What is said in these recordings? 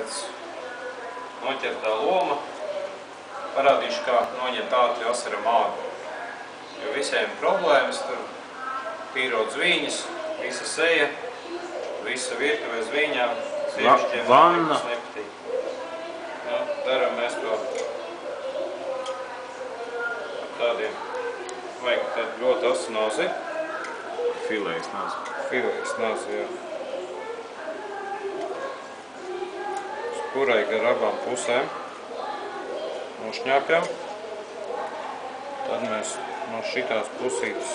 pēc noķertā loma. Parādīšu, kā noņemt ātri asaram ādu. Jo visiem problēmas, tur tīrot zviņas, visa seja, visa virtuvē zviņā, sievišķiem vanna. Nepatīk. Nu, daram mēs to ar tādiem. Vajag tādu ļoti asu nazi. Filējas nazi. Filējas nazi, jā. Spurai gar abām pusēm. Nošņāpjam. Tad mēs no šitās pusītes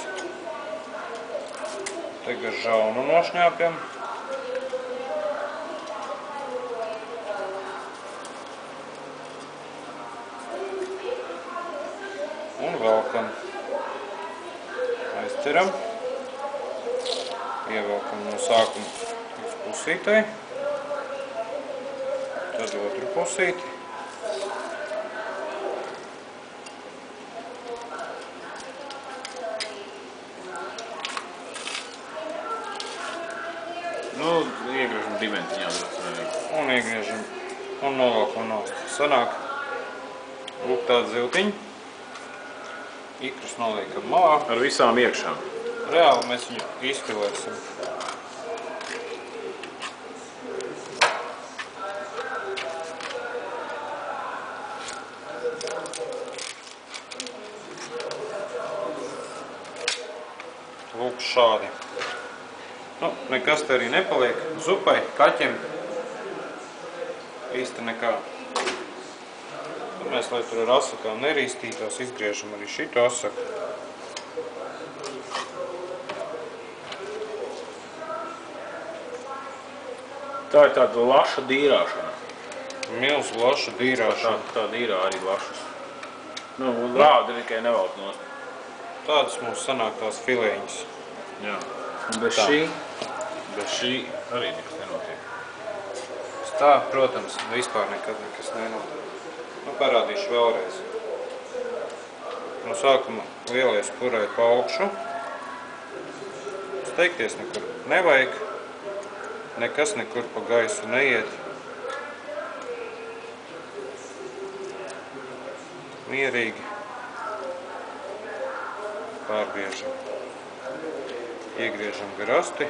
te gar žaunu nošņāpjam. Un velkam. Aizceram. Ievelkam no sākuma uz pusītei. Tad otru pusīti. Nu, iegriežam dimentiņā drusku. Un iegriežam un novelkam nost. Sanāk lūk tādu ziltiņu. Ikrus noliekam malā. Ar visām iekšām. Reāli mēs viņu izpilēsim. Lūk šādi. Nu, nekas te arī nepaliek. Zupai, kaķiem īsti nekā. Tad mēs, lai tur ar asakām nerīstītās, izgriežam arī šito asaku. Tā ir tāda laša dīrāšana. Milzu laša dīrāšana. Tā dīrā arī lašas. Nu, rādi tikai nevelk nost. Tādas mums sanāk tās filēņas. Jā. Un bez šī arī nekas nenotiek. Tā, protams, vispār nekad nekas nenotiek. Nu, parādīšu vēlreiz. No sākuma lielajai spurai pa augšu. Steigties nekur nevajag. Nekas nekur pa gaisu neiet. Mierīgi pārgriežam. Iegriežam gar asti.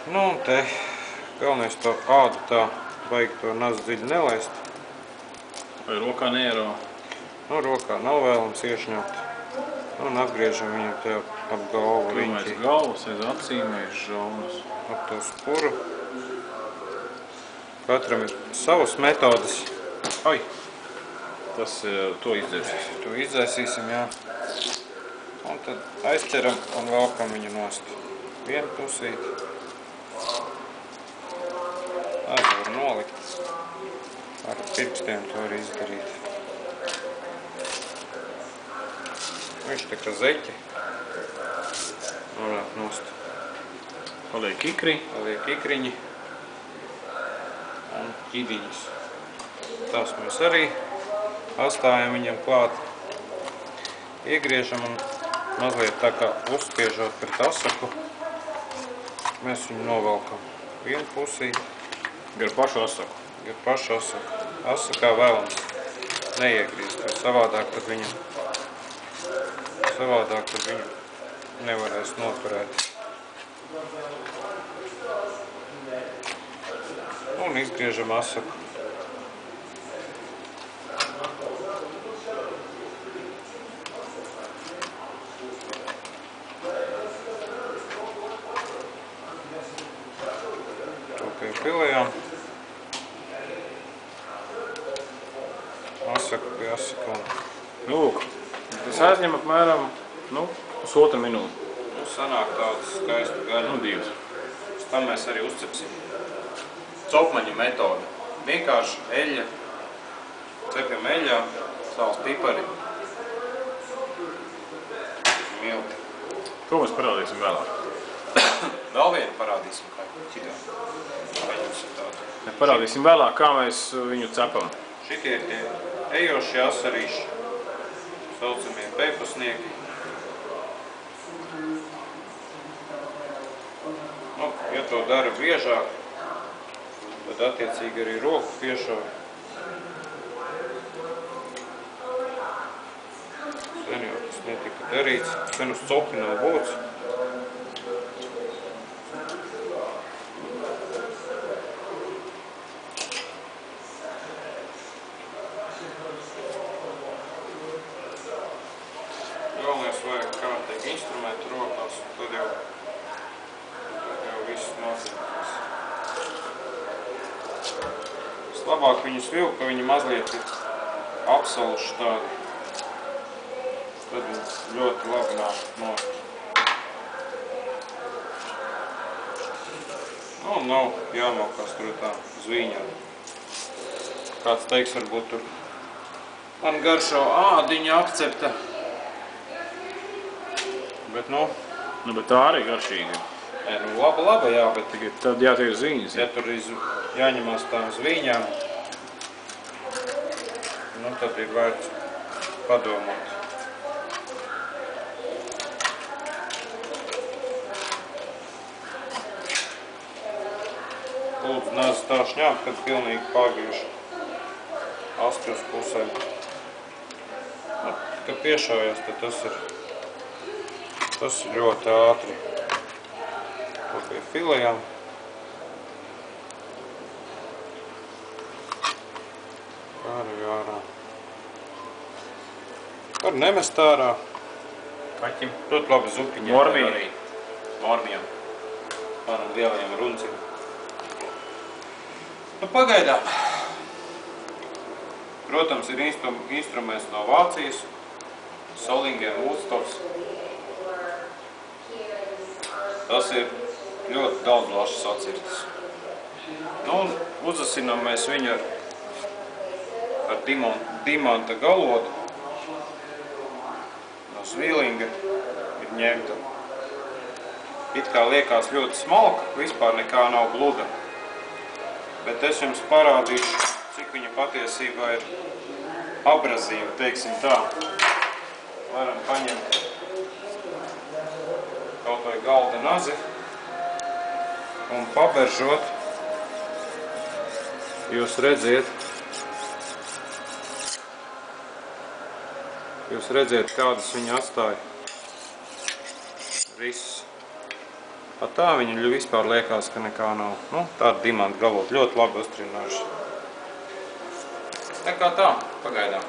Nu un te galvenais to ādu tā vajag to nazi dziļi nelaist. Vai rokā neierā? Nu, rokā nav vēlams iešņaut. Un apgriežam viņu te ap galvu. Pirmais galvas, aiz acīm, aiz žaunas. Ap to spuru. Katram ir savas metodas. Ai! Tas to izdzēsīsim. To izdzēsīsim, jā. Un tad aizķeram un velkam viņu nost. Vienu pusīti. Arī var nolikt. Ar pirkstiem to var izdarīt. Viņš tā kā zeķi. Norāk nost. Paliek ikri. Paliek ikriņi. Un ķidiņas. Tās mēs arī atstājam viņam klāt. Iegriežam un mazliet tā kā uzspiežot pret asaku. Mēs viņu novelkam vienu pusīti. Gar pašu asaku. Gar pašu asaku. Asakā vēlams neiegriezt, jo savādāk tad viņu nevarēs noturēt. Un izgriežam asaku. Pilējām. Asaku pie asakām. Lūk, tas aizņem apmēram, pusotru minūti. Nu, sanāk tāds skaistu gaļu. Nu, divas. Tam mēs arī uzcepsim. Copmaņa metode. Vienkārši eļļa. Cepjam eļļā, sāls pipari. Milti. To mēs parādīsim vēlāk. Vēl vienu parādīsim, kā ķitā. Paņemsim tādu. Parādīsim vēlāk, kā mēs viņu cepam. Šitie ir tie ejošie asarīši, saucamie pēpasnieki. to dara biežāk, tad attiecīgi arī roku piešauj. Sen jau tas netika darīts, sen uz copi nav būts. Galvenais vajag kārtīgi instrumentu rokās, tad jau viss notiekās. Labāk viņus vilkt, ka viņi mazliet ir apsaluši tādi. Tad viņi ļoti labi nāk nost. Nu, nav jāmokās tur tā zvīņā. Kāds teiks, varbūt tur man garšo ādiņa apcepta. Bet, nu... Nu, bet tā arī garšīga. Nē, nu, laba, jā, bet... Tad jātiek zvīņas. Ja tur jāņemās tām zvīņām, nu, tad ir vērts padomāt. Lūdzu, nāc tā šņāp, kad pilnīgi pārgriež asti uz pusēm. Nu, kad piešaujas, tad tas ir ļoti ātri. To pie filejām. Arī ārā. Var nemest ārā. Kaķim. Ļoti labi zupiņiem. Mormijam. Mormijam. Manam lielajam runcim. Nu, pagaidām. Protams, ir instruments no Vācijas. Solingen Woodstocks. Tas ir ļoti daudz lašas atcirtas. Nu, un uzasinām mēs viņu ar dimanta galodu. No Svīlinga ir ņemta. It kā liekas ļoti smalka, vispār nekā nav gluda. Bet es jums parādīšu, cik viņa patiesībā ir abrazīva, teiksim tā. Varam paņemt kaut vai galda nazi un paberžot. Jūs redziet, kādas viņa atstāja rises. Pat tā viņa vispār liekas, ka nekā nav. Nu, tāda dimanta galot ļoti labi uztrinājuši. Tā kā tā, pagaidām.